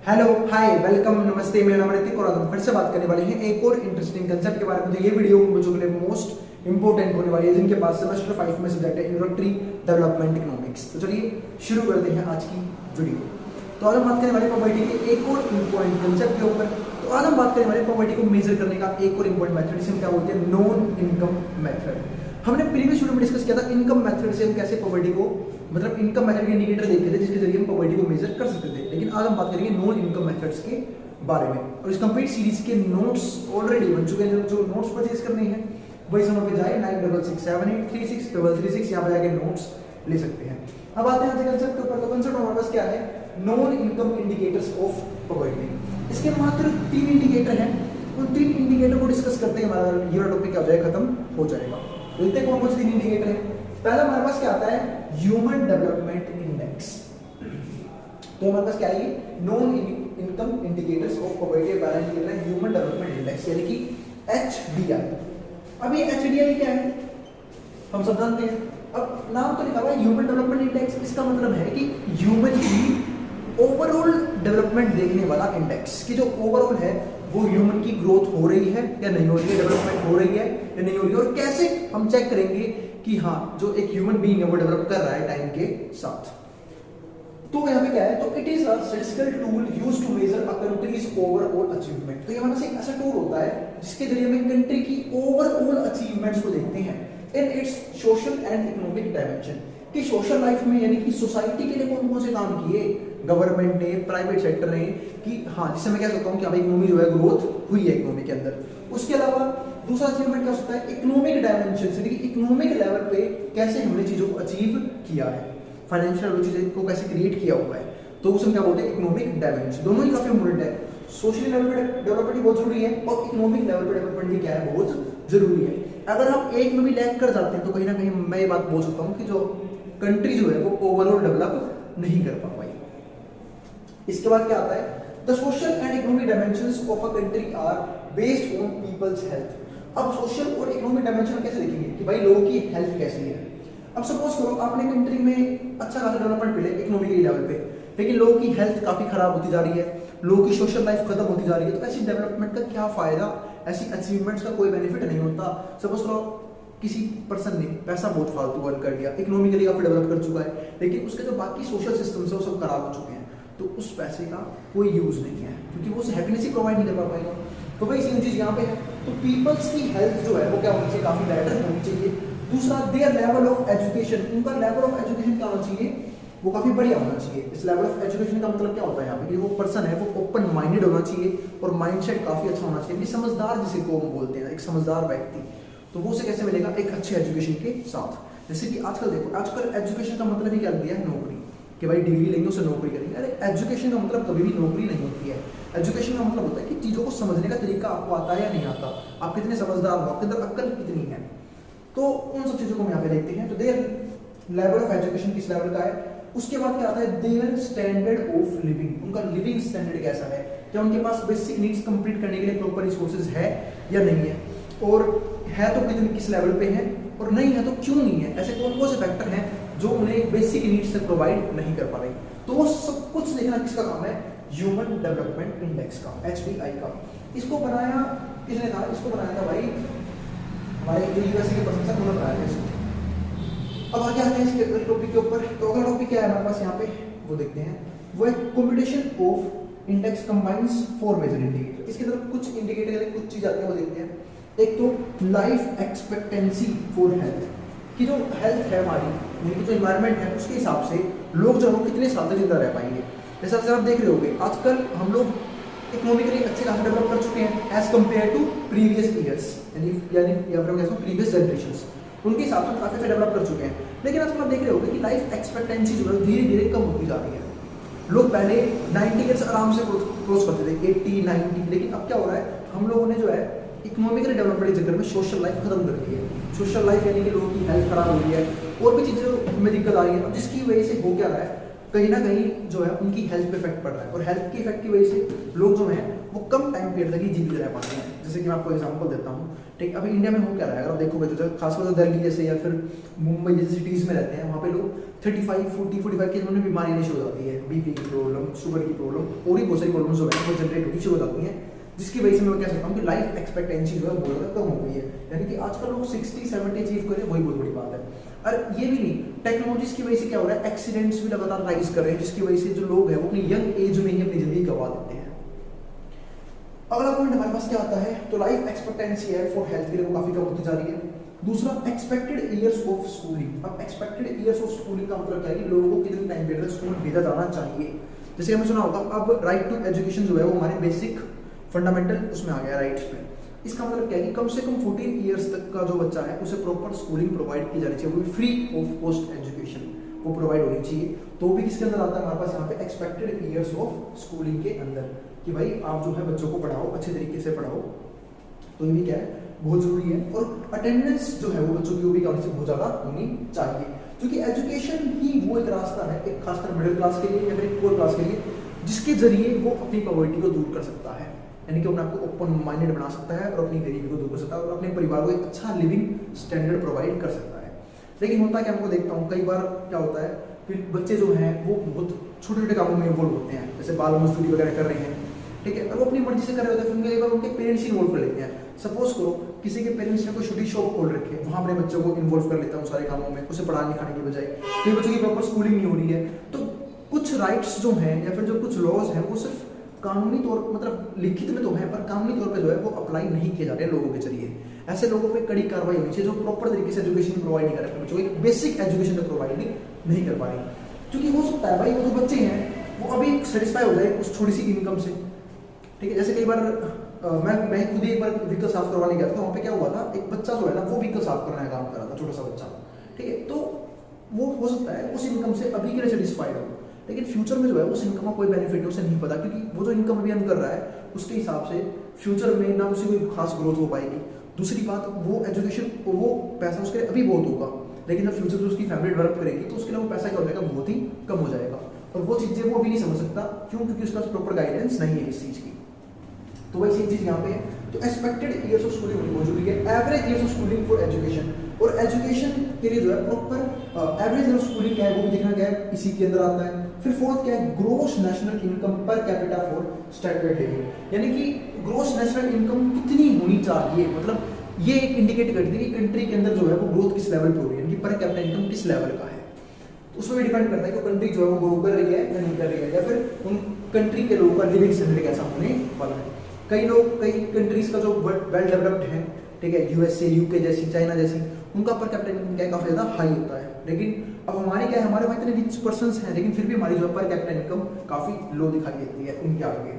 Hello hi welcome नमस्ते, मेरा नाम ऋतिक और आज हम फिर से बात करने वाले हैं एक और इंटरेस्टिंग कंसेप्ट के बारे में। तो ये वीडियो उन बच्चों के लिए मोस्ट इंपोर्टेंट होने वाली है जिनके पास सेमेस्टर 5 में सब्जेक्ट है इंट्रोडक्टरी डेवलपमेंट इकोनॉमिक्स। तो चलिए शुरू करते हैं आज की वीडियो। तो आज हम बात करने वाले पॉवर्टी के एक और इंपॉर्टेंट कंसेप्ट के ऊपर। तो आज हम बात करने वाले पॉवर्टी को मेजर करने का एक और इंपॉर्टेंट मेथड, जिसे हम क्या बोलते हैं, नॉन इनकम मेथड। हमने प्रीवियस वीडियो में डिस्कस किया था इनकम मेथड से हम कैसे पॉवर्टी को, मतलब इनकम मेथड के इंडिकेटर देखते थे जिसके जरिए हम पॉवर्टी को मेजर कर सकते थे। लेकिन आज हम बात करेंगे नॉन इनकम मेथड्स के बारे में। और इस कंप्लीट सीरीज के नोट्स ऑलरेडी बन चुके हैं। जो नोट्स परचेज करने हैं वही समय पे जाए 9667836336 यहाँ पे जाके नोट्स ले सकते हैं। अब आते हैं आज कंसेप्ट के ऊपर। तो कंसेप्ट हमारे पास क्या है, non income indicators of poverty. इसके मात्र 3 इंडिकेटर हैं। उन 3 इंडिकेटर को डिस्कस करते हैं हमारा ये टॉपिक क्या हो जाएगा, खत्म हो जाएगा। देखते हैं कौन कौन से 3 इंडिकेटर हैं। पहला हमारे पास क्या आता है, ह्यूमन डेवलपमेंट इंडेक्स। तो हमारे पास क्या है, non income indicators of poverty पहला इंडिकेटर है ह्यूमन डेवलपमेंट इंडेक्स यानी कि HDI। अब ये HDI क्या है हम सब जानते हैं। अब नाम तो लिखा हुआ है ह्यूमन डेवलपमेंट इंडेक्स, इसका मतलब है कि ह्यूमन की ओवरऑल डेवलपमेंट देखने वाला इंडेक्स की जो ओवरऑल है वो ह्यूमन की ग्रोथ हो रही है या नहीं हो रही है, डेवलपमेंट हो रही है या नहीं हो रही है, और कैसे हम चेक करेंगे कि हाँ जो एक ह्यूमन बीइंग है वो डेवलप कर रहा है टाइम के साथ। तो यहाँ पे क्या है, तो it is a statistical tool used to measure a country's overall achievement. तो ये हमारे पास एक ऐसा टूल होता है जिसके जरिए हम कंट्री की ओवरऑल अचीवमेंट्स को देखते हैं in its social and economic dimension. कि सोशल लाइफ में यानी कि सोसाइटी के लिए कौन कौन से काम किए गवर्नमेंट ने, प्राइवेट सेक्टर ने, कि हाँ जिससे मैं कह सकता हूँ कि अभी इकोनॉमी जो है ग्रोथ हुई है इकोनॉमी के अंदर। उसके अलावा दूसरा अचीवमेंट क्या होता है, इकोनॉमिक डायमेंशन, यानी कि इकोनॉमिक लेवल पे कैसे हमने चीजों को अचीव किया है, फाइनेंशियल चीजें को कैसे क्रिएट किया हुआ है। तो उसे क्या बोलते हैं, इकोनॉमिक डायमेंशन। दोनों ही काफी इंपोर्टेंट है। सोशल लेवल पे डेवलपमेंट भी बहुत जरूरी है और इकोनॉमिक लेवल पे डेवलपमेंट भी क्या है, बहुत जरूरी है। अगर हम एक में भी लैग कर जाते हैं तो कहीं ना कहीं मैं ये बात बोल सकता हूँ कि जो कंट्री जो है वो ओवरऑल डेवलप नहीं कर पा पाई। इसके बाद क्या आता है, the social and economic dimensions of a country are based on people's health. अब सोशल और इकोनॉमिक डायमेंशन कैसे देखेंगे कि भाई लोगों की हेल्थ कैसी है। अब सपोज करो आपने कंट्री में अच्छा खासा डेवलपमेंट मिले इकोनॉमिकली लेवल पे, लेकिन लोगों की हेल्थ काफी खराब होती जा रही है, लोगों की सोशल लाइफ खत्म होती जा रही है, तो ऐसी डेवलपमेंट का क्या फायदा, ऐसी अचीवमेंट्स का कोई बेनिफिट नहीं होता। सपोज करो किसी पर्सन ने पैसा बहुत फालतू अर्न कर लिया, इकोनॉमिकली काफी डेवलप कर चुका है, लेकिन उसके जो बाकी सोशल सिस्टम्स है वो सब खराब हो चुके हैं, तो उस पैसे का कोई यूज नहीं है क्योंकि वो उसे हैप्पीनेस ही प्रोवाइड नहीं कर पा पाएगा। तो भाई सेम चीज यहाँ पे है। तो पीपल्स की हेल्थ जो है वो क्या होनी चाहिए, काफी बेटर होनी चाहिए। दूसरा, देयर लेवल ऑफ एजुकेशन, उनका लेवल ऑफ एजुकेशन क्या होना चाहिए, वो काफी बढ़िया होना चाहिए। इस लेवल ऑफ एजुकेशन का मतलब क्या होता है यहाँ पे कि वो पर्सन है वो ओपन माइंडेड होना चाहिए और माइंडसेट काफी अच्छा होना चाहिए, समझदार जिसे को हम बोलते हैं, एक समझदार व्यक्ति। तो वो उसे कैसे मिलेगा, एक अच्छे एजुकेशन के साथ। जैसे कि आजकल देखो, आजकल एजुकेशन का मतलब ही क्या दिया है, नौकरी, कि भाई डिग्री लेंगे उससे नौकरी करेंगे। अरे एजुकेशन का मतलब कभी भी नौकरी नहीं होती है। एजुकेशन का मतलब होता है कि चीजों को समझने का तरीका आपको आता है या नहीं आता, आप कितने समझदार हो, आपके अंदर अक्ल कितनी है। तो उन सब चीजों को हम यहाँ पे देखते हैं। तो देयर लेवल ऑफ एजुकेशन किस लेवल का है। उसके बाद क्या आता है, देयर स्टैंडर्ड ऑफ लिविंग, उनका लिविंग स्टैंडर्ड कैसा है, क्या उनके पास बेसिक नीड्स कंप्लीट करने के लिए प्रॉपर रिसोर्सेज है या नहीं है, और है तो कितने किस लेवल पे है, और नहीं है तो क्यों नहीं है। ऐसे कौन कौन से फैक्टर हैं जो उन्हें बेसिक नीड्स से प्रोवाइड नहीं कर पा रहे। तो वो सब कुछ देखना किसका काम है, ह्यूमन डेवलपमेंट इंडेक्स का, HDI का। इसको बनाया किसने था, इसको बनाया था भाई हमारे जो यूएसए के पर्सन उन्होंने बनाया था इसको। अब आगे आते हैं इसके टॉपिक के ऊपर। तो अगला टॉपिक क्या है हमारे पास यहाँ पे, वो देखते हैं। वो है combination of index combines 4 major indicator. इसकी तरफ कुछ इंडिकेटर कुछ चीज आती है वो देखते हैं। एक तो लाइफ एक्सपेक्टेंसी फॉर हेल्थ, कि जो हेल्थ है हमारी, यानी कि जो एनवायरनमेंट है उसके हिसाब से लोग जो है कितने साल तक जिंदा रह पाएंगे। जैसे आप देख रहे होंगे आजकल हम लोग इकोनॉमिकली अच्छे खासे डेवलप कर चुके हैं as compare to previous years, यानी प्रीवियस जनरेशंस, उनके हिसाब से काफी डेवलप कर चुके हैं। लेकिन आजकल आप देख रहे होंगे कि लाइफ एक्सपेक्टेंसी जो है धीरे धीरे कम होती जा रही है। लोग पहले 90 ईयर्स आराम से क्रॉस करते थे, 80 90, लेकिन अब क्या हो रहा है, हम लोगों ने जो है इकोनॉमिकली डेवलपमेंट के चक्कर में सोशल लाइफ खत्म कर दी है। सोशल लाइफ यानी कि लोगों की हेल्थ खराब हो रही है और भी चीजें में दिक्कत आ रही है। अब जिसकी वजह से हो क्या रहा है, कहीं ना कहीं जो है उनकी हेल्थ पे इफेक्ट पड़ रहा है, और हेल्थ के इफेक्ट की वजह से लोग जो हैं वो कम टाइम पीरियड तक ही जीवित रह पाते हैं। जैसे कि मैं आपको एग्जांपल देता हूँ, ठीक, अभी इंडिया में हो क्या रहा है, अगर आप देखोगे तो खासकर तो दिल्ली जैसे या फिर मुंबई जैसे सिटीज़ में रहते हैं, वहाँ पे लोग 35, 40, 45 की उन्होंने बीमारी नहीं शुरू हो जाती है, बीपी की प्रॉब्लम, शुगर की प्रॉब्लम, और भी बहुत सारी प्रॉब्लम जो है वो जनरेट होती शुरू हो जाती हैं, जिसकी वजह से मैं कह सकता हूँ कि लाइफ एक्सपेक्टेंसी जो है बहुत ज़्यादा कम हो गई है। यानी कि आजकल लोग 60-70 अचीव करें, वही बहुत बड़ी बात है। और ये भी नहीं, टेक्नोलॉजीज की वजह से क्या हो रहा है, एक्सीडेंट्स भी लगातार राइज कर रहे हैं, जिसकी वजह से जो लोग हैं वो अपनी यंग एज में ही अपनी जिंदगी गंवा देते हैं। अगला पॉइंट हमारे पास क्या आता है, तो लाइफ एक्सपेक्टेंसी है फॉर हेल्थ के लिए वो काफी कम होती जा रही है। दूसरा, एक्सपेक्टेड ईयर्स ऑफ स्कूलिंग। अब एक्सपेक्टेड ईयर्स ऑफ स्कूलिंग का मतलब क्या है कि लोगों को कितने टाइम पीरियड तक स्कूल भेजा जाना चाहिए। जैसे हमें सुना होगा, अब राइट टू एजुकेशन जो है वो हमारे बेसिक फंडामेंटल उसमें आ गया, राइट्स में। इसका मतलब क्या है कि कम से कम 14 ईयर्स तक का जो बच्चा है उसे प्रॉपर स्कूलिंग प्रोवाइड की जानी चाहिए, वो भी फ्री ऑफ कॉस्ट एजुकेशन वो प्रोवाइड होनी चाहिए। तो भी किसके अंदर आता है हमारे पास यहाँ पे, एक्सपेक्टेड ईयर्स ऑफ स्कूलिंग के अंदर, कि भाई आप जो है बच्चों को पढ़ाओ, अच्छे तरीके से पढ़ाओ। तो ये भी क्या है, बहुत जरूरी है। और अटेंडेंस जो है वो बच्चों की वो भी बहुत ज़्यादा होनी चाहिए, क्योंकि एजुकेशन ही वो एक रास्ता है, एक खासकर मिडिल क्लास के लिए या फिर एक पुअर क्लास के लिए, जिसके जरिए वो अपनी पॉवर्टी को दूर कर सकता है, यानी कि अपने आपको ओपन माइंडेड बना सकता है और अपनी गरीबी को दूर कर सकता है और अपने परिवार को एक अच्छा लिविंग स्टैंडर्ड प्रोवाइड कर सकता है। लेकिन होता क्या, हमको देखता हूँ कई बार क्या होता है, फिर बच्चे जो हैं वो बहुत छोटे छोटे कामों में इन्वॉल्व होते हैं, जैसे बाल मजदूरी वगैरह कर रहे हैं, ठीक है, और वो अपनी मर्जी से कर रहे होते हैं, फिर कई बार उनके पेरेंट्स इन्वॉल्व कर लेते हैं। सपोज करो किसी के पेरेंट्स ने कोई छोटी शॉप खोल रखी है, वहाँ अपने बच्चों को इन्वॉल्व कर लेता है उन सारे कामों में, उसे पढ़ाने लिखाने की बजाय, कई बच्चों की प्रॉपर स्कूलिंग नहीं हो रही है। तो कुछ राइट्स जो हैं या फिर जो कुछ लॉज हैं वो सिर्फ कानूनी तौर, मतलब लिखित में तो है, पर कानूनी तौर पे जो है वो अप्लाई नहीं किए जा रहे हैं लोगों के जरिए। ऐसे लोगों पे कड़ी कार्रवाई होनी चाहिए जो प्रॉपर तरीके से एजुकेशन प्रोवाइड नहीं कर रहे, बच्चों को बेसिक एजुकेशन तक प्रोवाइड नहीं कर पा रहे। क्योंकि हो सकता है भाई वो जो बच्चे हैं वो अभी सेटिस्फाई हो जाए उस थोड़ी सी इनकम से, ठीक है। जैसे कई बार मैं खुद ही एक बार व्हीकल साफ करवाने गया था, वहाँ पे क्या हुआ था, एक बच्चा जो है ना वो व्हीकल साफ करने का काम कर रहा था, छोटा सा बच्चा, ठीक है। तो वो हो सकता है उस इनकम से अभी के लिए सेटिस्फाइड हो, लेकिन फ्यूचर में जो है उस इनकम का कोई बेनिफिट नहीं, उसे नहीं पता, क्योंकि वो जो इनकम अभी अर्न कर रहा है उसके हिसाब से फ्यूचर में ना उसे कोई खास ग्रोथ हो पाएगी। दूसरी बात, वो एजुकेशन वो पैसा उसके लिए अभी बहुत होगा, लेकिन जब फ्यूचर में उसकी फैमिली डेवलप करेगी तो उसके लिए वो पैसा क्या हो जाएगा, बहुत ही कम हो जाएगा। और वो चीज़ें वो अभी नहीं समझ सकता, क्यों, क्योंकि उसके पास प्रॉपर गाइडेंस नहीं है इस चीज़ की। तो वैसी चीज़ यहाँ पे है। तो एक्सपेक्टेड ईयर्स ऑफ स्कूलिंग होनी बहुत जरूरी है, average years of schooling for education, और एजुकेशन के लिए जो है proper average year of schooling क्या है वो भी देखना क्या है, इसी के अंदर आता है। फिर फोर्थ क्या है, gross national income per capita for standard living, यानी कि ग्रोस नेशनल इनकम कितनी होनी चाहिए, मतलब ये एक इंडिकेट करती है कि कंट्री के अंदर जो है वो ग्रोथ किस लेवल पे हो रही है, यानी कि पर कैपिटा इनकम किस लेवल का है। उसमें भी डिपेंड करता है कि कंट्री जो है वो ग्रो कर रही है या नहीं कर रही है, या फिर उन कंट्री के लोगों का लिविंग स्टैंडर्ड कैसा होने वाला है। कई कंट्रीज का जो वेल डेवलप्ड है, ठीक है, यूएसए, यूके जैसी, चाइना जैसी, उनका पर कैपिटा इनकम क्या काफी ज्यादा हाई होता है। लेकिन अब हमारी क्या है, हमारे वहाँ इतने रिच पर्संस हैं, लेकिन फिर भी हमारी जो पर कैपिटा इनकम काफी लो दिखाई देती है उनके आगे।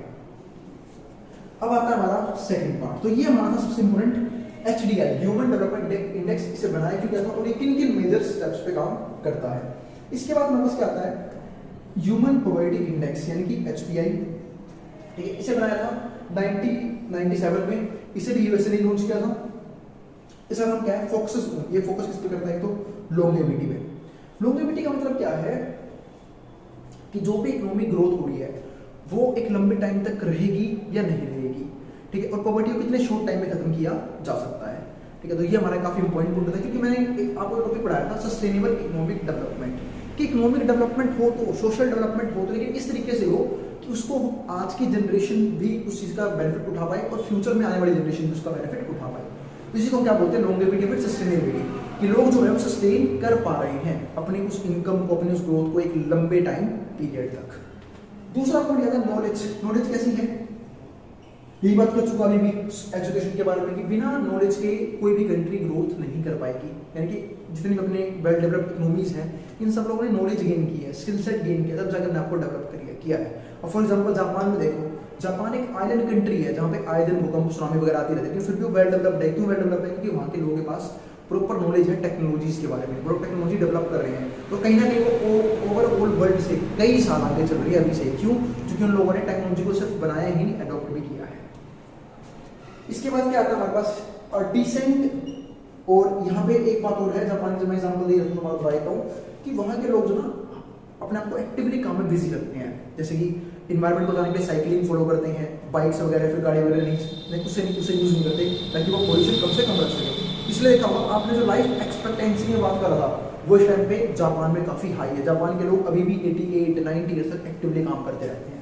अब आता है हमारा सेकंड पार्ट, तो ये हमारा सबसे important HDI, human development index, इसे बनाया क्यों गया था और ये किन किन मेजर स्टेप्स पे काम करता है। इसके बाद हमारे पास क्या आता है, ह्यूमन पॉवर्टी इंडेक्स यानी कि HPI, ठीक है। इसे बनाया था 1997 में, इसे भी यूएसए ने लॉन्च किया था। इसका नाम क्या है, फोकस। ये फोकस किस पे करता है, तो लॉन्गेविटी पे। लॉन्गेविटी का मतलब क्या है कि जो भी इकोनॉमिक ग्रोथ हो रही है वो एक लंबे टाइम तक रहेगी या नहीं रहेगी, ठीक है, और पॉवर्टी को कितने शॉर्ट टाइम में खत्म किया जा सकता है, ठीक है। तो ये हमारा काफी इंपॉर्टेंट पॉइंट था, क्योंकि मैंने आपको टॉपिक पढ़ाया था सस्टेनेबल इकोनॉमिक डेवलपमेंट, कि इकोनॉमिक डेवलपमेंट हो तो सोशल डेवलपमेंट हो तो, लेकिन इस तरीके से हो कि उसको आज की जनरेशन भी उस चीज का बेनिफिट उठा पाए और फ्यूचर में आने वाली जनरेशन भी उसका बेनिफिट उठा पाए। तो इसी को क्या बोलते हैं, लॉन्गेविटी फिर सस्टेनेबिलिटी, कि लोग जो है वो सस्टेन कर पा रहे हैं अपनी उस इनकम को, अपनी उस ग्रोथ को एक लंबे टाइम पीरियड तक। दूसरा पॉइंट आता है नॉलेज। नॉलेज कैसी है, यही बात कर चुका अभी भी एजुकेशन के बारे में, कि बिना नॉलेज के कोई भी कंट्री ग्रोथ नहीं कर पाएगी। यानी कि जितनी भी अपने वेल डेवलप्ड इकोनॉमीज हैं, इन सब लोगों ने नॉलेज गेन की है, स्किल सेट गेन किया, तब जाकर अपने आपको डेवलप किया है। और फॉर एग्जाम्पल जापान में देखो, जापान एक आइलैंड कंट्री है जहाँ पे आए दिन भूकंप सुनामी वगैरह आती रहती है, लेकिन फिर भी वो वेल डेवलप्ड है। क्यों वेल डेवलप्ड है, क्योंकि वहाँ के लोगों के पास प्रॉपर नॉलेज है टेक्नोलॉजीज के बारे में, वो टेक्नोलॉजी डेवलप कर रहे हैं, तो कहीं ना कहीं वो ओवरऑल वर्ल्ड से कई साल आगे चल रही है अभी से। क्यों, क्योंकि उन लोगों ने टेक्नोलॉजी को सिर्फ बनाया ही नहीं, अडॉप्ट भी किया है। इसके बाद क्या आता है हमारे पास, डिसेंट। और यहाँ पे एक बात और है, जापान की मैं एग्जाम्पल दे रहा हूँ, कि वहाँ के लोग जो ना अपने आप को एक्टिवली काम में बिजी रखते हैं, जैसे कि इन्वायरमेंट को जाने के लिए साइकिलिंग फॉलो करते हैं, बाइक्स वगैरह फिर गाड़ी वगैरह नहीं उसे यूज़ नहीं करते ताकि वो पोल्यूशन कम से कम रख सके। इसलिए देखा होगा आपने जो लाइफ एक्सपेक्टेंसी की बात कर रहा था वो इस टाइम पे जापान में काफ़ी हाई है। जापान के लोग अभी भी 88-90 ईयर्स तक एक्टिवली काम करते रहते हैं।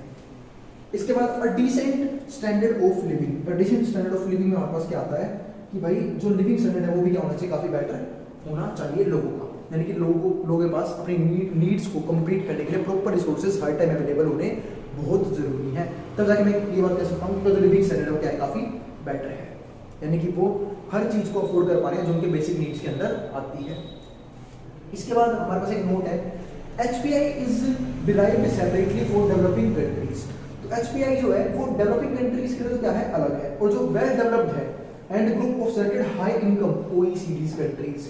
इसके बाद a decent standard of living. A decent standard of living में हमारे पास क्या आता है कि भाई जो लिविंग स्टैंडर्ड है वो भी क्या होना चाहिए, काफ़ी बेटर होना चाहिए लोगों का, यानी कि लोगों के पास अपनी नीड्स को कंप्लीट करने के लिए प्रॉपर रिसोर्सेज हर टाइम अवेलेबल होने बहुत जरूरी है। तब जाके मैं ये बात कह सकता हूँ कि जो लिविंग स्टैंडर्ड है वो क्या है, काफ़ी बेटर है, यानी कि वो हर चीज़ को अफोर्ड कर पा रहे हैं जो उनके बेसिक नीड्स के अंदर आती है। इसके बाद हमारे पास एक नोट है, HPI is derived separately for developing countries. तो HPI जो है वो डेवलपिंग कंट्रीज के लिए तो क्या है, अलग है, और जो वेल डेवलप्ड है and group of selected high income OECD countries,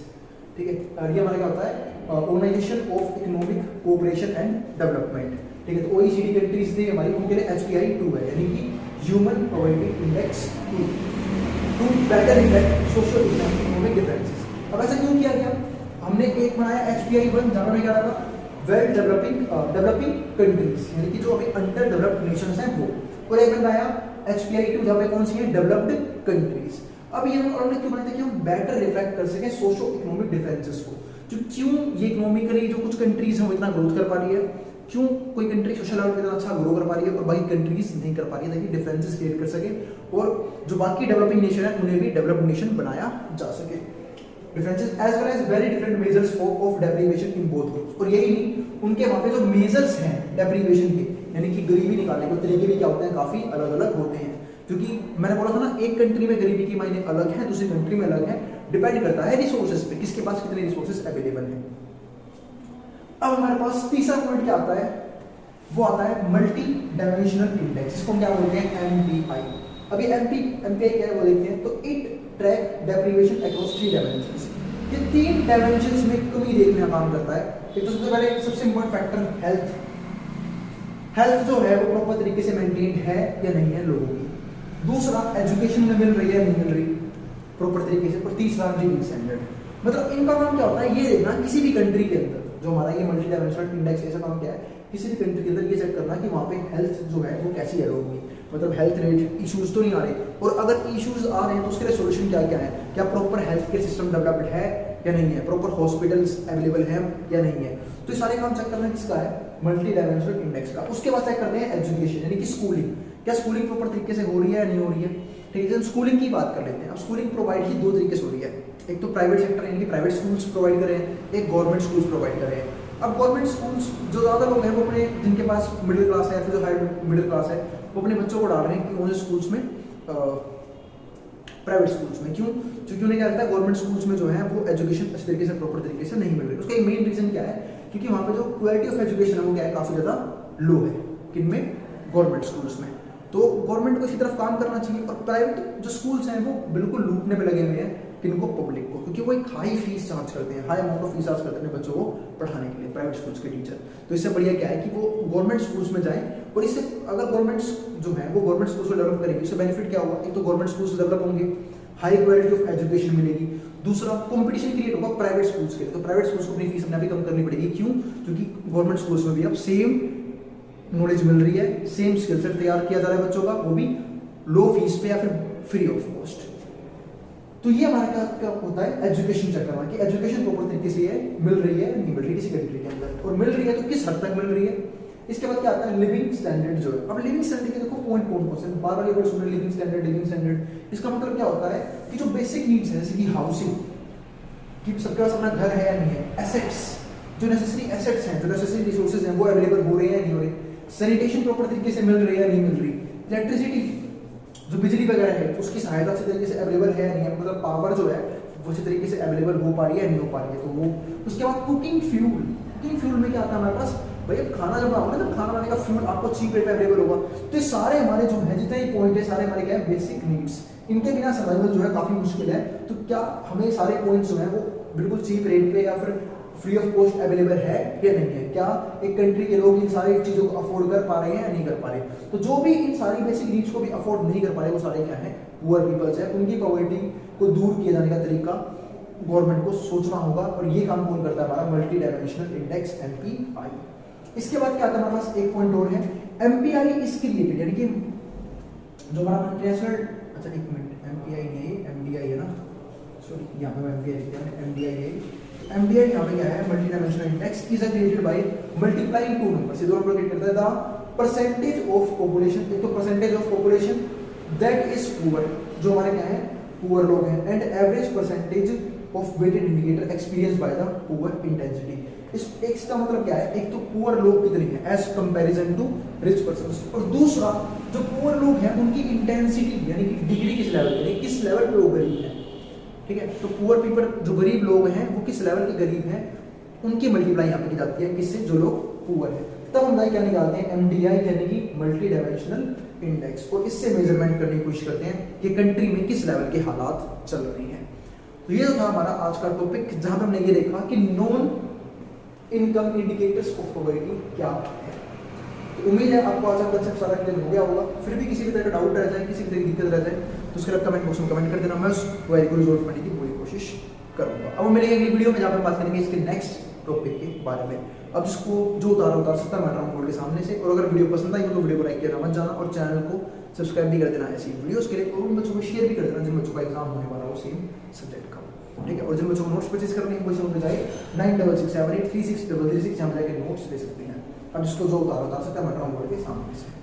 ठीक है, ये हमारा क्या होता है, organisation of economic cooperation and development, ठीक है। तो OECD कंट्रीज थे हमारी, उनके लिए HPI 2 है, यानी कि human poverty index 2 to better reflect social economic differences. अब ऐसा क्यों किया गया, हमने एक बनाया HPI 1 जहाँ में क्या था, वेल डेवलपिंग कंट्रीज, यानी कि जो अभी अंडर डेवलप्ड नेशंस हैं वो, और एक बनाया HPI 2 जहाँ पे कौन सी है, डेवलप्ड कंट्रीज। अब ये उन्होंने क्यों बनाया था कि हम बेटर रिफ्लेक्ट कर सकें सोशो इकोनॉमिक डिफरेंसेस को, जो क्यों ये इकोनॉमिकली जो कुछ कंट्रीज हैं वो इतना ग्रोथ कर पा रही है, क्यों कोई कंट्री सोशल लेवल पे इतना अच्छा ग्रो कर पा रही है और बाकी कंट्रीज नहीं कर पा रही है, ताकि डिफरेंसेस क्रिएट कर सके और जो बाकी डेवलपिंग नेशन है उन्हें भी डेवलप्ड नेशन बनाया जा सके। Differences as well as very different measures of deprivation in both groups. और यही नहीं, उनके वहाँ पे जो मेजर्स हैं डेप्रिवेशन के, यानी कि गरीबी निकालने के तरीके भी क्या होते हैं, काफ़ी अलग अलग होते हैं, क्योंकि मैंने बोला था ना एक कंट्री में गरीबी की मायने अलग है, दूसरी कंट्री में अलग है, डिपेंड करता है रिसोर्सेज पे, किसके पास कितने रिसोर्सेज अवेलेबल हैं। अब हमारे पास तीसरा पॉइंट क्या आता है, वो आता है मल्टी डायमेंशनल इंडेक्स, जिसको क्या बोलते हैं MPI। अभी MPI क्या है वो देखते हैं। तो it track deprivation across 3 dimensions. ये 3 डायमेंशंस में कमी देखने का काम करता है। एक तो सबसे पहले सबसे इंपॉर्टेंट फैक्टर हेल्थ जो है वो प्रॉपर तरीके से मेंटेन है या नहीं है लोगों की। दूसरा एजुकेशन में मिल रही है नहीं मिल रही प्रॉपर तरीके से, और तीसरा लिविंग स्टैंडर्ड। मतलब इनका काम क्या होता है, ये देखना किसी भी कंट्री के अंदर जो हमारा ये मल्टी डायमेंशनल इंडेक्स, ऐसा काम क्या है, किसी भी कंट्री के अंदर ये चेक करना कि वहाँ पे हेल्थ जो है वो कैसी है लोगों की, मतलब हेल्थ रिलेटेड इश्यूज तो नहीं आ रहे, और अगर इश्यूज आ रहे हैं तो उसके लिए सोल्यूशन क्या क्या है, क्या proper health care system developed है या नहीं है, प्रॉपर हॉस्पिटल्स अवेलेबल हैं या नहीं है। तो ये सारे काम चेक करना किसका है, मल्टी डायमेंशनल इंडेक्स का। उसके बाद चेक करते हैं एजुकेशन, यानी कि स्कूलिंग, क्या स्कूलिंग प्रॉपर तरीके से हो रही है या नहीं हो रही है, ठीक है। स्कूलिंग की बात कर लेते हैं। अब स्कूलिंग प्रोवाइड ही 2 तरीके से हो रही है, एक तो प्राइवेट सेक्टर यानी कि प्राइवेट स्कूल्स प्रोवाइड कर रहे हैं, एक गवर्नमेंट स्कूल्स प्रोवाइड कर रहे हैं। अब गवर्नमेंट स्कूल्स जो ज़्यादा लोग हैं वो अपने, जिनके पास मिडिल क्लास है या फिर जो हाई मिडिल क्लास है, वो अपने बच्चों को डाल रहे हैं कि उन्हें स्कूल्स में, प्राइवेट स्कूल्स में। क्यों? क्योंकि उन्हें क्या लगता है गवर्नमेंट स्कूल्स में जो है वो एजुकेशन अच्छे तरीके से प्रॉपर तरीके से नहीं मिल रही। उसका मेन रीजन क्या है, क्योंकि वहाँ पे जो क्वालिटी ऑफ एजुकेशन है वो क्या है, काफ़ी ज़्यादा लो है। किनमें? गवर्नमेंट स्कूल्स में। तो गवर्नमेंट को इसी तरफ काम करना चाहिए, और प्राइवेट जो स्कूल्स हैं वो बिल्कुल लूटने पे लगे हुए हैं किनको, पब्लिक को, क्योंकि वो एक हाई फीस चार्ज करते हैं, high amount of fees charge करते हैं बच्चों को पढ़ाने के लिए, प्राइवेट स्कूल्स के टीचर। तो इससे बढ़िया क्या है कि वो गवर्नमेंट स्कूल्स में जाएं, और इससे अगर गवर्नमेंट जो है वो गवर्नमेंट स्कूल्स को डेवलप करेंगे, इससे बेनिफिट क्या होगा, एक तो गवर्नमेंट स्कूल्स डेवलप होंगे, हाई क्वालिटी ऑफ एजुकेशन मिलेगी, दूसरा कंपटीशन क्रिएट होगा प्राइवेट स्कूल्स के लिए। तो प्राइवेट स्कूल्स को अपनी फीस अपने भी कम करनी पड़ेगी। क्यों? क्योंकि गवर्नमेंट स्कूल्स में भी अब सेम नॉलेज मिल रही है, सेम स्किल सेट तैयार किया जा रहा है बच्चों का, वो भी लो फीस पे या फिर फ्री ऑफ कॉस्ट। तो ये हमारा क्या होता है, एजुकेशन चेक करना कि एजुकेशन प्रॉपर तरीके से मिल रही है नहीं मिल रही किसी कंट्री के अंदर, और मिल रही है तो किस हद तक मिल रही है। इसके बाद क्या आता है, लिविंग स्टैंडर्ड जो है। अब लिविंग स्टैंडर्ड के देखो पॉइंट कौन कौन से, बार बार ये वर्ड सुन रहे, लिविंग स्टैंडर्ड। इसका मतलब क्या होता है कि जो बेसिक नीड्स है, जैसे कि हाउसिंग, कि सबके पास अपना घर है या नहीं है, एसेट्स, जो नेसेसरी एसेट्स हैं, जो नेसेसरी रिसोर्सेज हैं वो अवेलेबल हो रहे हैं या नहीं हो रहे, सैनिटेशन प्रॉपर तरीके से मिल रही है या नहीं मिल रही, इलेक्ट्रिसिटी जो बिजली वगैरह है उसकी सहायता अच्छे तरीके से अवेलेबल है या नहीं है, मतलब पावर जो है वो अच्छे तरीके से अवेलेबल हो पा रही है या नहीं हो पा रही है। तो वो उसके बाद कुकिंग फ्यूल में क्या आता है हमारे पास, भाई अब खाना जब बनाओगे ना, खाना बनाने का फ्यूल आपको चीप रेट पे अवेलेबल होगा। तो ये सारे हमारे जो है जितने पॉइंट है सारे हमारे क्या है, बेसिक नीड्स, इनके बिना सर्वाइवल जो है काफी मुश्किल है। तो क्या हमें सारे पॉइंट्स जो है वो बिल्कुल चीप रेट पे या फिर फ्री ऑफ कॉस्ट अवेलेबल है या नहीं है, क्या एक कंट्री के लोग इन सारी चीजों को अफोर्ड कर पा रहे हैं या नहीं कर पा रहे। तो जो भी इन सारी बेसिक नीड्स को भी अफोर्ड नहीं कर पा रहे वो सारे क्या है, पुअर पीपल्स है। उनकी पॉवर्टी को दूर किए जाने का तरीका गवर्नमेंट को सोचना होगा, और ये काम कौन करता है, हमारा मल्टी डायमेंशनल इंडेक्स MPI। इसके बाद क्या आता है हमारे पास, एक पॉइंट और है, एमपीआई इज क्रिएटेड, यानी कि जो हमारा मल्टीनेशनल, अच्छा एक मिनट, एमपीआई नहीं एमडीआई है ना, सॉरी यहाँ पे एमपीआई लिखते हैं, एमडीआई है। एमडीआई यहाँ पे क्या है, multi dimensional index is created by multiplying two numbers, ये दो नंबर क्रिएट करता है, द परसेंटेज ऑफ पॉपुलेशन, एक तो percentage of population that is poor, जो हमारे क्या है पुअर लोग हैं, and average percentage of weighted indicator experience by the poor intensity. इस एक का मतलब क्या है, एक तो पुअर लोग कितने हैं as comparison to rich persons, और दूसरा जो पुअर लोग हैं उनकी इंटेंसिटी यानी कि डिग्री किस लेवल पे, किस लेवल पे वो गरीब है, ठीक है। तो पुअर पीपल जो गरीब लोग हैं वो किस लेवल के गरीब हैं, उनकी मल्टीप्लाई यहाँ पे की जाती है किससे, जो लोग पुअर है। तब हम क्या निकालते हैं, एमडीआई यानी कि मल्टी डायमेंशनल इंडेक्स, और इससे मेजरमेंट करने की कोशिश करते हैं कि कंट्री में किस लेवल के हालात चल रहे हैं। तो ये था हमारा आज का टॉपिक, जहां पे हमने ये देखा कि non income indicators of poverty क्या है। तो उम्मीद है आपको आज का कंसेप्ट सारा क्लियर हो गया होगा। फिर भी किसी भी तरह का डाउट रह जाए, किसी भी तरह की दिक्कत रह जाए, तो उसके लिए कमेंट बॉक्स में कमेंट कर देना, मैं उस क्वेरी को रिजॉल्व करने की पूरी कोशिश करूंगा। अब मेरे अगली वीडियो में जहाँ पर बात करेंगे इसके नेक्स्ट टॉपिक के बारे में। अब जिसको जो उतार सकता है मैं बोर्ड के सामने से, और अगर वीडियो पसंद आई हो तो वीडियो को लाइक करना मत जाना, और चैनल को सब्सक्राइब भी कर देना ऐसी वीडियोस के लिए, और उन बच्चों को शेयर भी कर देना जिन बच्चों का एग्जाम होने वाला हो सेम सब्जेक्ट का, ठीक है। और जिन बच्चों को नोट्स परचेज करने हैं बच्चों को जाए 9667836336 यहाँ जाकर नोट्स ले सकते हैं। अब जिसको जो उतार सकता है मैं बोर्ड के सामने से।